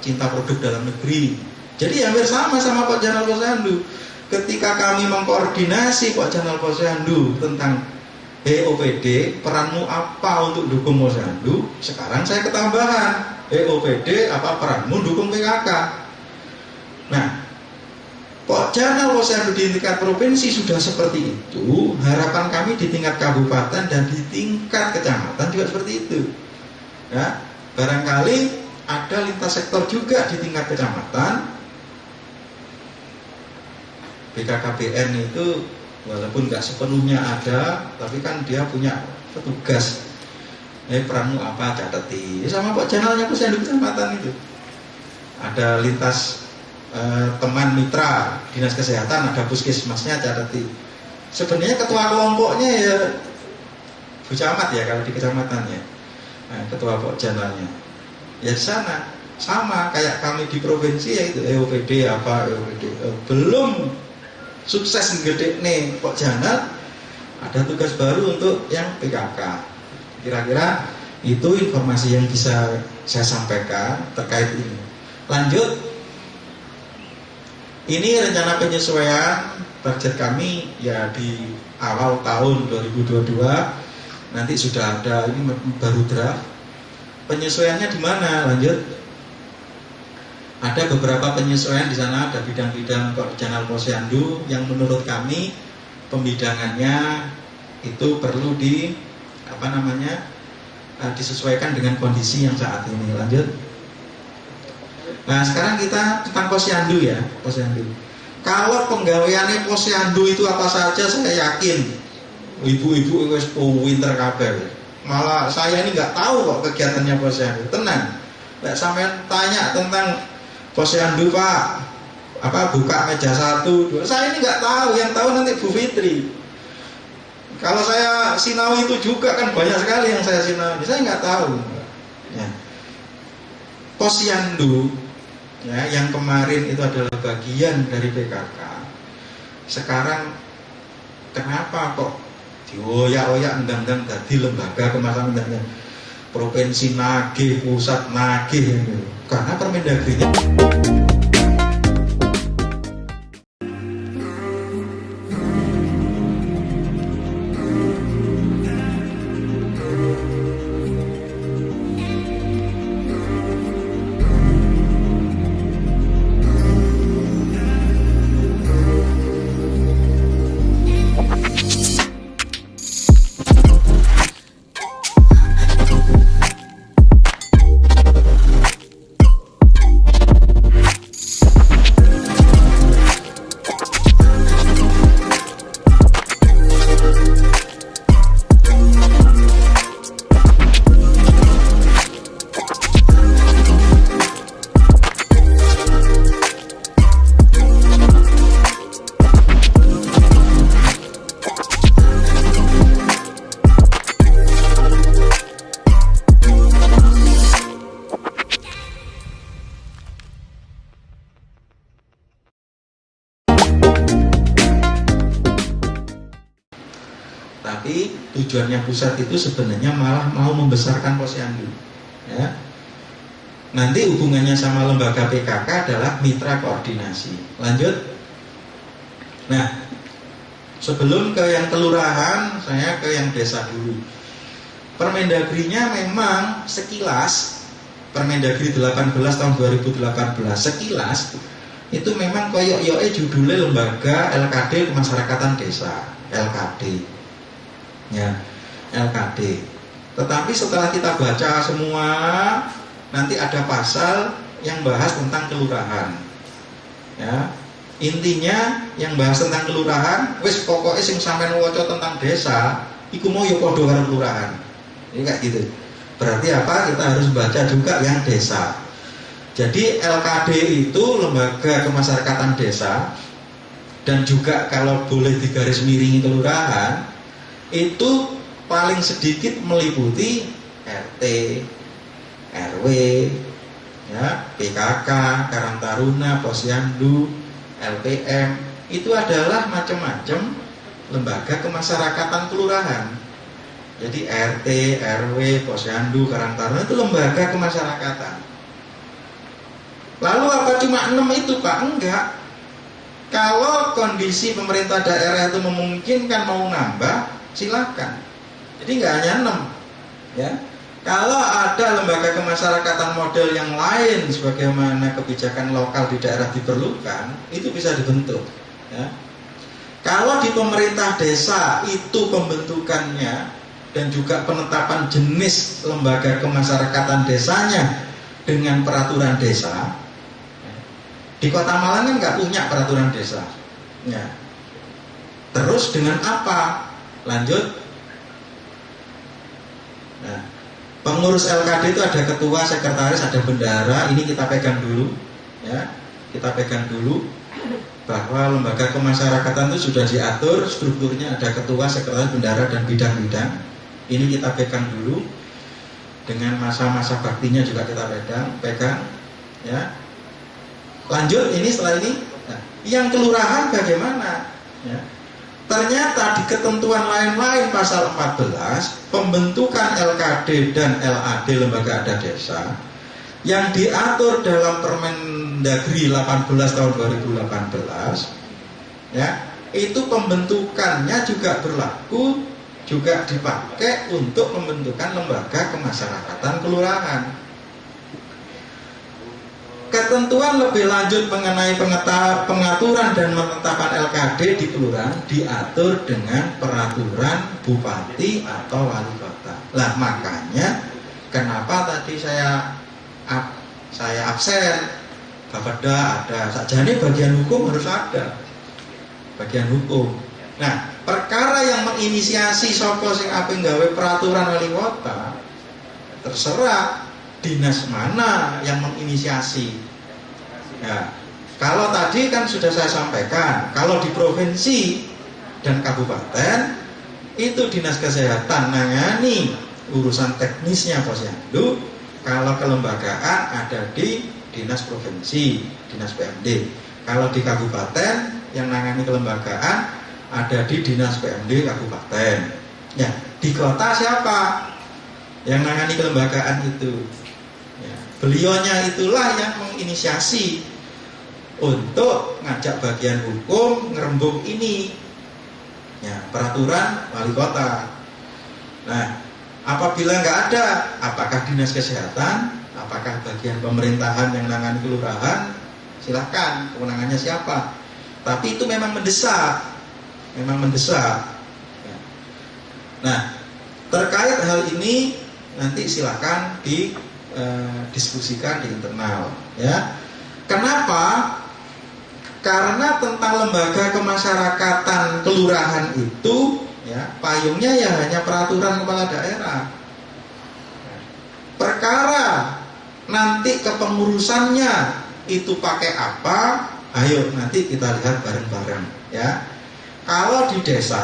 Cinta Produk Dalam Negeri. Jadi hampir sama Pokjanal Posyandu. Ketika kami mengkoordinasi Pokjanal Posyandu tentang OPD, peranmu apa untuk dukung Posyandu? Sekarang saya ketambahan, OPD apa peranmu dukung PKK? Nah, Pokjanal Posyandu di tingkat provinsi sudah seperti itu. Harapan kami di tingkat kabupaten dan di tingkat kecamatan juga seperti itu. Ya, barangkali ada lintas sektor juga di tingkat kecamatan. BKKBN itu walaupun nggak sepenuhnya ada, tapi kan dia punya petugas. Peranmu apa, catati. Sama Pak channelnya Posyandu Kecamatan itu. Ada lintas teman mitra dinas kesehatan, ada puskesmasnya, catati. Sebenarnya ketua kelompoknya ya Bu Camat ya kalau di kecamatannya. Nah, ketua channelnya. Ya di sana sama kayak kami di provinsi yaitu EOPD apa EOPD. Belum sukses gede nih Pok Channel, ada tugas baru untuk yang PKK. Kira-kira itu informasi yang bisa saya sampaikan terkait ini. Lanjut, ini rencana penyesuaian target kami ya di awal tahun 2022. Nanti sudah ada, ini baru draft. Penyesuaiannya di mana? Lanjut. Ada beberapa penyesuaian di sana, ada bidang-bidang channel Posyandu yang menurut kami pembidangannya itu perlu disesuaikan dengan kondisi yang saat ini. Lanjut. Nah sekarang kita tentang Posyandu ya, Posyandu. Kalau penggaweannya Posyandu itu apa saja, saya yakin ibu-ibu itu pinter kabeh. Malah saya ini nggak tahu kok kegiatannya Posyandu. Tenang, nggak sampai tanya tentang Posyandu Pak, buka meja 1, 2. Saya ini nggak tahu, yang tahu nanti Bu Fitri. Kalau saya sinau itu juga kan banyak sekali yang saya sinau, saya nggak tahu. Ya. Posyandu ya, yang kemarin itu adalah bagian dari PKK. Sekarang kenapa kok dioyak-oyak endang-endang jadi lembaga kemasan provinsi nagih, pusat nagih? Karena Permendagrinya tapi tujuannya pusat itu sebenarnya malah mau membesarkan Posyandu ya. Nanti hubungannya sama lembaga PKK adalah mitra koordinasi. Lanjut. Nah, sebelum ke yang kelurahan, saya ke yang desa dulu. Permendagrinya memang sekilas, Permendagri 18 tahun 2018 sekilas itu memang koyok-yoke judulnya lembaga LKD Kemasyarakatan Desa, LKD. Ya, LKD. Tetapi setelah kita baca semua, nanti ada pasal yang bahas tentang kelurahan. Ya, intinya yang bahas tentang kelurahan, wis pokoknya sing sampean waca tentang desa, iku mau yo padha karo kelurahan. Ini kayak gitu. Berarti apa? Kita harus baca juga yang desa. Jadi LKD itu lembaga kemasyarakatan desa, dan juga kalau boleh digaris miringi kelurahan, itu paling sedikit meliputi RT, RW, ya, PKK, Karang Taruna, Posyandu, LPM. Itu adalah macam-macam lembaga kemasyarakatan kelurahan. Jadi RT, RW, Posyandu, Karang Taruna itu lembaga kemasyarakatan. Lalu apa cuma 6 itu Pak? Enggak. Kalau kondisi pemerintah daerah itu memungkinkan mau nambah, silakan. Jadi nggak hanya 6 ya. Kalau ada lembaga kemasyarakatan model yang lain sebagaimana kebijakan lokal di daerah diperlukan, itu bisa dibentuk ya. Kalau di pemerintah desa itu pembentukannya dan juga penetapan jenis lembaga kemasyarakatan desanya dengan peraturan desa, di Kota Malang kan nggak punya peraturan desa Ya. Terus dengan apa? Lanjut. Nah, pengurus LKD itu ada ketua, sekretaris, ada bendahara. Ini kita pegang dulu, ya. Kita pegang dulu bahwa lembaga kemasyarakatan itu sudah diatur strukturnya, ada ketua, sekretaris, bendahara, dan bidang-bidang. Ini kita pegang dulu. Dengan masa-masa baktinya juga kita pegang, ya. Lanjut, ini setelah ini, nah, yang kelurahan bagaimana? Ya. Ternyata di ketentuan lain-lain pasal 14 pembentukan LKD dan LAD lembaga adat desa yang diatur dalam Permendagri 18 tahun 2018, ya, itu pembentukannya juga berlaku, juga dipakai untuk pembentukan lembaga kemasyarakatan kelurahan. Ketentuan lebih lanjut mengenai pengaturan dan penetapan LKD di kelurahan diatur dengan peraturan bupati atau wali kota. Lah makanya kenapa tadi saya absen, Bapeda ada, sajane bagian hukum harus ada, bagian hukum. Nah, perkara yang menginisiasi sapa sing ape gawe peraturan wali kota, terserah dinas mana yang menginisiasi. Ya, kalau tadi kan sudah saya sampaikan, kalau di provinsi dan kabupaten itu dinas kesehatan nangani urusan teknisnya posyandu. Kalau kelembagaan ada di dinas provinsi, dinas PMD. Kalau di kabupaten yang nangani kelembagaan ada di dinas PMD kabupaten. Ya, di kota siapa yang nangani kelembagaan itu? Beliaunya itulah yang menginisiasi untuk ngajak bagian hukum ngerembuk ini, ya, peraturan wali kota. Nah, apabila nggak ada, apakah dinas kesehatan, apakah bagian pemerintahan yang nangani kelurahan, silakan, kewenangannya siapa. Tapi itu memang mendesak, Ya. Nah, terkait hal ini nanti silakan diskusikan di internal, ya. Kenapa? Karena tentang lembaga kemasyarakatan kelurahan itu, ya, payungnya ya hanya peraturan kepala daerah. Perkara nanti kepengurusannya itu pakai apa? Ayo nanti kita lihat bareng-bareng, ya. Kalau di desa,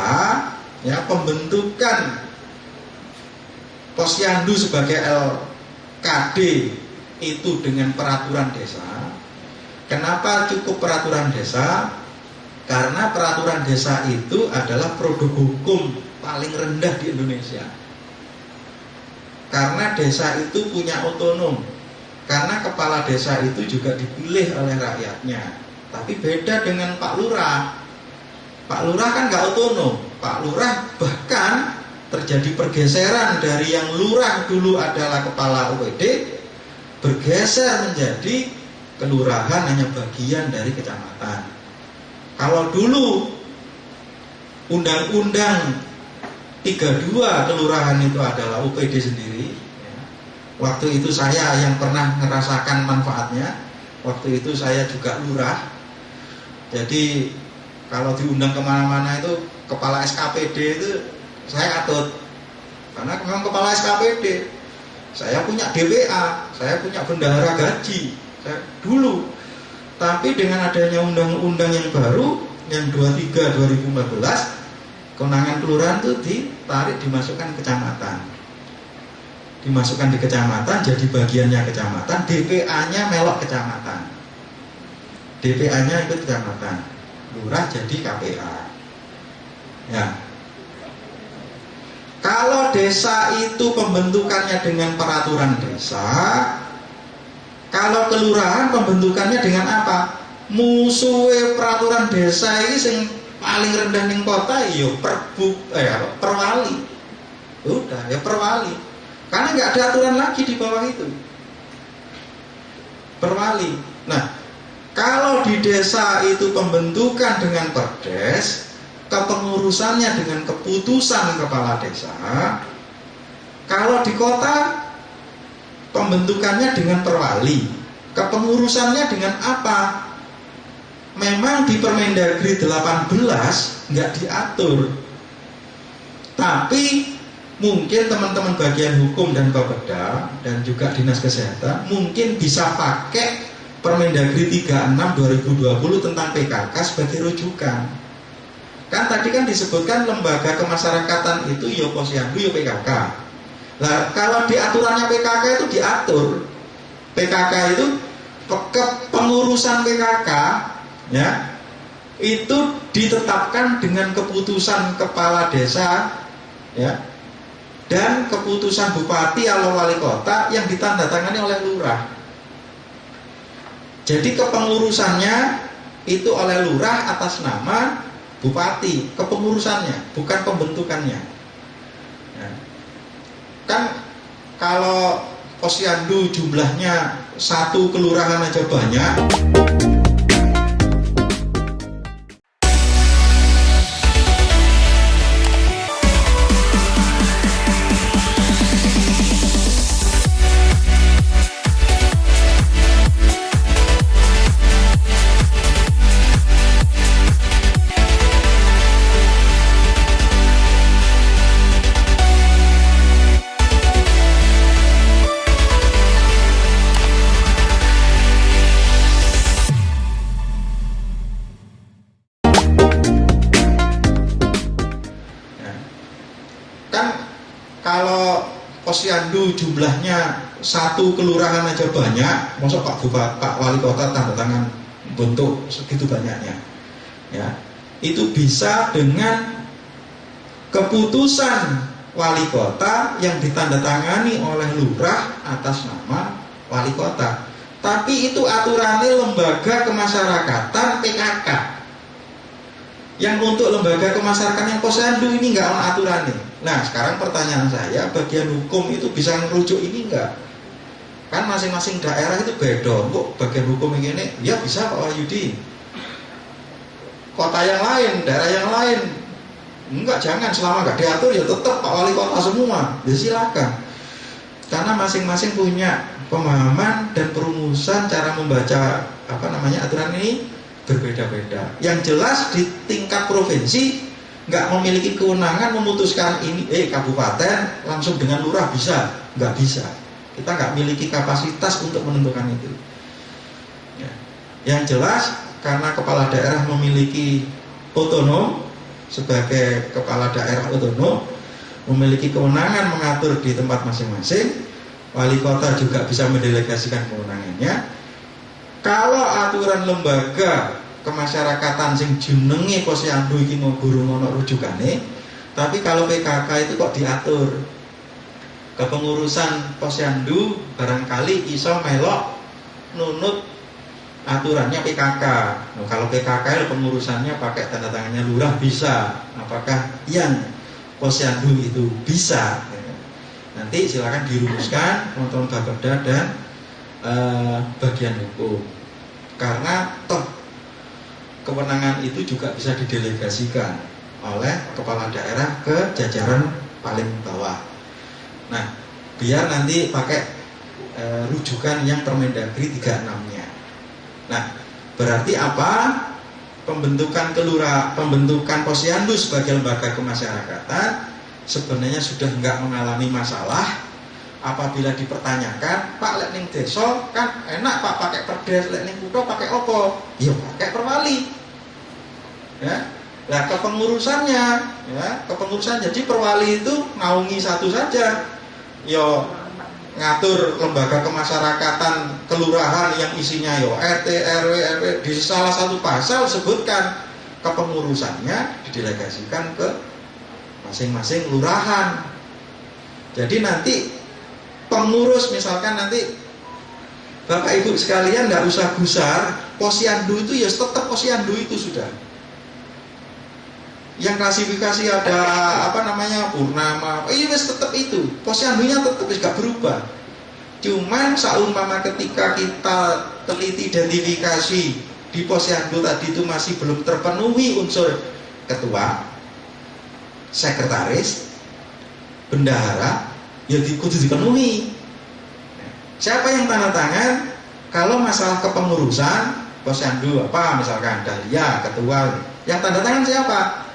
ya, pembentukan posyandu sebagai LKD itu dengan peraturan desa. Kenapa cukup peraturan desa? Karena peraturan desa itu adalah produk hukum paling rendah di Indonesia. Karena desa itu punya otonom. Karena kepala desa itu juga dipilih oleh rakyatnya. Tapi beda dengan Pak Lurah. Pak Lurah kan nggak otonom. Pak Lurah bahkan terjadi pergeseran dari yang lurah dulu adalah kepala OPD bergeser menjadi kelurahan hanya bagian dari kecamatan. Kalau dulu undang-undang 32 kelurahan itu adalah OPD sendiri, ya. Waktu itu saya yang pernah merasakan manfaatnya. Waktu itu saya juga lurah. Jadi kalau diundang kemana-mana itu kepala SKPD itu saya atut, karena memang kepala SKPD. Saya punya DWA, saya punya bendahara gaji dulu. Tapi dengan adanya undang-undang yang baru yang 23 2014, kewenangan kelurahan itu ditarik dimasukkan kecamatan. Dimasukkan di kecamatan, jadi bagiannya kecamatan, DPA-nya melok kecamatan. DPA-nya ikut kecamatan. Lurah jadi KPA. Ya. Kalau desa itu pembentukannya dengan peraturan desa, kalau kelurahan pembentukannya dengan apa? Musuhe peraturan desa ini sing paling rendah ning kota ya perwali. Udah ya perwali. Karena nggak ada aturan lagi di bawah itu. Perwali. Nah, kalau di desa itu pembentukan dengan perdes, kepengurusannya dengan keputusan kepala desa. Kalau di kota pembentukannya dengan perwali, kepengurusannya dengan apa? memang di Permendagri 18 nggak diatur, tapi mungkin teman-teman bagian hukum dan Bapeda dan juga Dinas Kesehatan mungkin bisa pakai Permendagri 36 2020 tentang PKK sebagai rujukan. Kan tadi kan disebutkan lembaga kemasyarakatan itu yo posyandu yo PKK. Nah, kalau di aturannya PKK itu diatur PKK itu pengurusan PKK ya itu ditetapkan dengan keputusan kepala desa ya dan keputusan bupati atau wali kota yang ditandatangani oleh lurah. Jadi kepengurusannya itu oleh lurah atas nama bupati, kepengurusannya bukan pembentukannya ya. Kan kalau posyandu jumlahnya satu kelurahan aja banyak. Kalau posyandu jumlahnya satu kelurahan aja banyak, masa Pak Wali Kota tanda tangan bentuk segitu banyaknya, ya itu bisa dengan keputusan wali kota yang ditandatangani oleh lurah atas nama wali kota. Tapi itu aturannya lembaga kemasyarakatan PKK. Yang untuk lembaga kemasyarakatan yang posyandu ini nggak ada aturannya. Nah sekarang pertanyaan saya, bagian hukum itu bisa merujuk ini enggak? Kan masing-masing daerah itu beda. Kok bagian hukum ini? Ya bisa Pak Wahyudi. Kota yang lain, daerah yang lain, enggak, jangan, selama nggak diatur ya tetap Pak Wali Kota semua. Ya silakan. Karena masing-masing punya pemahaman dan perumusan cara membaca aturan ini berbeda-beda. Yang jelas di tingkat provinsi nggak memiliki kewenangan memutuskan ini kabupaten langsung dengan lurah bisa, nggak bisa. Kita nggak memiliki kapasitas untuk menentukan itu ya. Yang jelas karena kepala daerah memiliki otonom sebagai kepala daerah otonom, memiliki kewenangan mengatur di tempat masing-masing. Wali kota juga bisa mendelegasikan kewenangannya. Kalau aturan lembaga kemasyarakatan sing jenenge posyandu iki mau gurung ono rujukane, tapi kalau PKK itu kok diatur. Kepengurusan posyandu barangkali iso melok nunut aturannya PKK. Nah, kalau PKK pengurusannya pakai tanda tangannya lurah bisa. Apakah yang posyandu itu bisa? Nanti silakan dirumuskan teman-teman Bapeda dan bagian hukum. Karena toh kewenangan itu juga bisa didelegasikan oleh kepala daerah ke jajaran paling bawah. Nah, biar nanti pakai rujukan yang Permendagri 36-nya. Nah, berarti apa? Pembentukan posyandu sebagai lembaga kemasyarakatan sebenarnya sudah nggak mengalami masalah. Apabila dipertanyakan, Pak lek ning desa kan enak Pak pakai perdes, lek ning kutha pakai opo? Ya pakai perwali. Ya. Nah, kepengurusan jadi perwali itu naungi satu saja. Yo ngatur lembaga kemasyarakatan kelurahan yang isinya yo RT, RW, RW, di salah satu pasal sebutkan kepengurusannya didelegasikan ke masing-masing lurahan. Jadi nanti pengurus, misalkan nanti Bapak Ibu sekalian nggak usah gusar, posyandu itu ya tetap posyandu itu sudah. Yang klasifikasi ada purnama, tetap itu, posyandunya tetap nggak berubah. Cuman seumpama ketika kita teliti identifikasi di posyandu tadi itu masih belum terpenuhi unsur ketua, sekretaris, bendahara, ya kudu dipenuhi. Siapa yang tanda tangan? Kalau masalah kepengurusan, posyandu apa misalkan Dahlia ketua, yang tanda tangan siapa?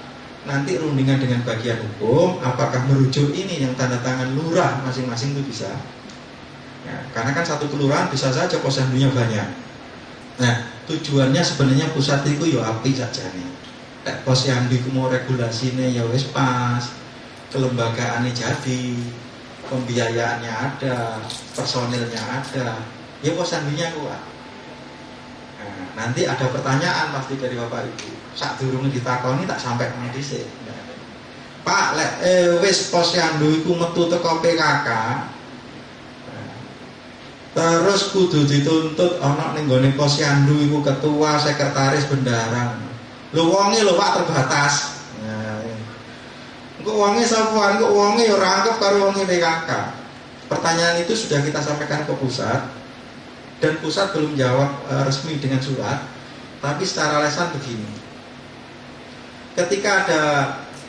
Nanti rundingan dengan bagian hukum, apakah merujuk ini yang tanda tangan lurah masing-masing itu bisa. Ya, karena kan satu kelurahan bisa saja posyandunya banyak. Nah, tujuannya sebenarnya pusat itu ya api saja nih. Posyandu itu mau regulasinya ya wis pas, kelembagaannya jadi, pembiayaannya ada, personilnya ada, ya posyandunya kuat. Nah, nanti ada pertanyaan pasti dari Bapak Ibu. Sak durung ditakoni tak sampai dhisik. Pak, lek wis posyandu iku metu teko PKK. Terus kudu dituntut ana ning gone posyandu iku ketua, sekretaris, bendahara. Lho wonge lho Pak terbatas. Nah, engko wonge sapa? Engko wonge ya rangkep karo wonge PKK. Pertanyaan itu sudah kita sampaikan ke pusat dan pusat belum jawab resmi dengan surat, tapi secara lesan begini. Ketika ada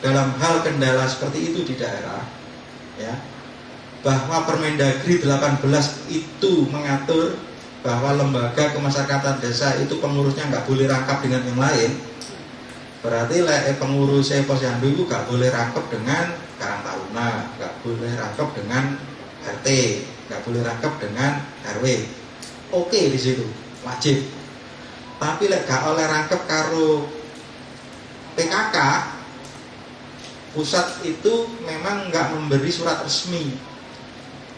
dalam hal kendala seperti itu di daerah, ya, bahwa Permendagri 18 itu mengatur bahwa lembaga kemasyarakatan desa itu pengurusnya nggak boleh rangkap dengan yang lain, berarti pengurus posyandu itu nggak boleh rangkap dengan Karang Taruna, nggak boleh rangkap dengan RT, nggak boleh rangkap dengan RW. Oke, di situ wajib. Tapi lek gak oleh rangkep karo PKK, pusat itu memang nggak memberi surat resmi,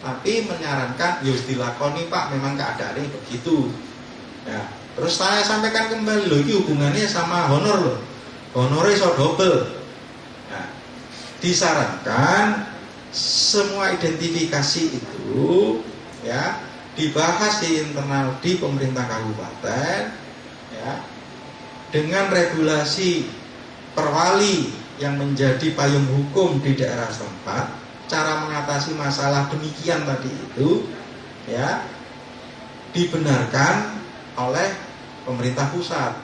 tapi menyarankan yus dilakoni Pak, memang keadaannya begitu. Ya, terus saya sampaikan kembali loh, ini hubungannya sama honor loh, honornya so double. Nah, disarankan semua identifikasi itu ya dibahas di internal di pemerintah kabupaten, ya, dengan regulasi perwali yang menjadi payung hukum di daerah setempat, cara mengatasi masalah demikian tadi itu, ya, dibenarkan oleh pemerintah pusat.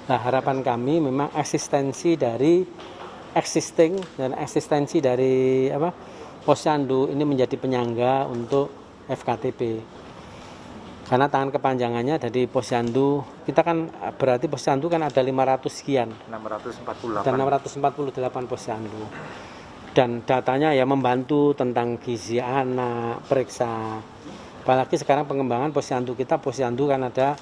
Nah, harapan kami memang eksistensi dari posyandu ini menjadi penyangga untuk FKTP. Karena tangan kepanjangannya dari posyandu, kita kan berarti posyandu kan ada 500 sekian. 648. Dan 648 posyandu. Dan datanya ya membantu tentang gizi anak, periksa. Apalagi sekarang pengembangan posyandu kita, posyandu kan ada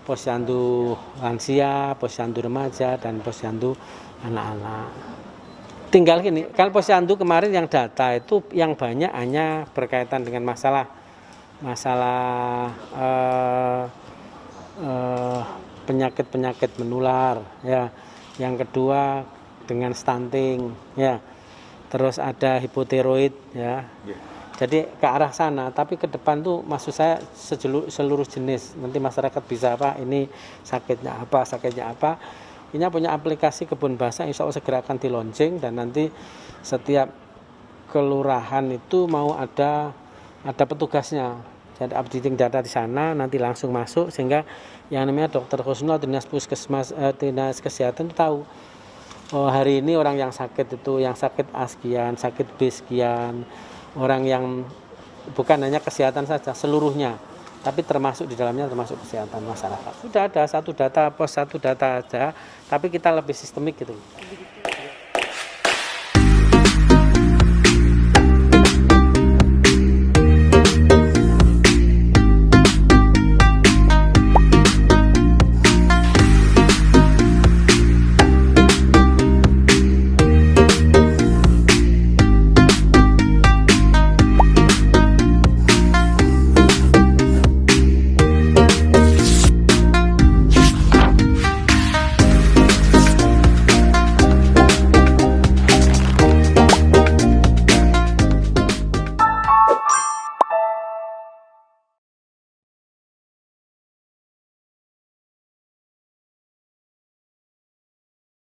posyandu lansia, posyandu remaja, dan posyandu anak-anak. Tinggal gini, kalau posyandu kemarin yang data itu yang banyak hanya berkaitan dengan masalah penyakit-penyakit menular, ya. Yang kedua dengan stunting, ya. Terus ada hipotiroid, ya. Jadi ke arah sana, tapi ke depan tuh maksud saya seluruh jenis. Nanti masyarakat bisa ini sakitnya apa. Ini punya aplikasi Kebun Bahasa, insya Allah segera akan di launching, dan nanti setiap kelurahan itu mau ada petugasnya. Jadi updating data di sana, nanti langsung masuk, sehingga yang namanya dokter Husnul atau dinas kesehatan itu tahu, oh, hari ini orang yang sakit itu, yang sakit A sekian, sakit B sekian, orang yang bukan hanya kesehatan saja, seluruhnya, tapi termasuk di dalamnya termasuk kesehatan masyarakat. Sudah ada satu data aja, tapi kita lebih sistemik gitu.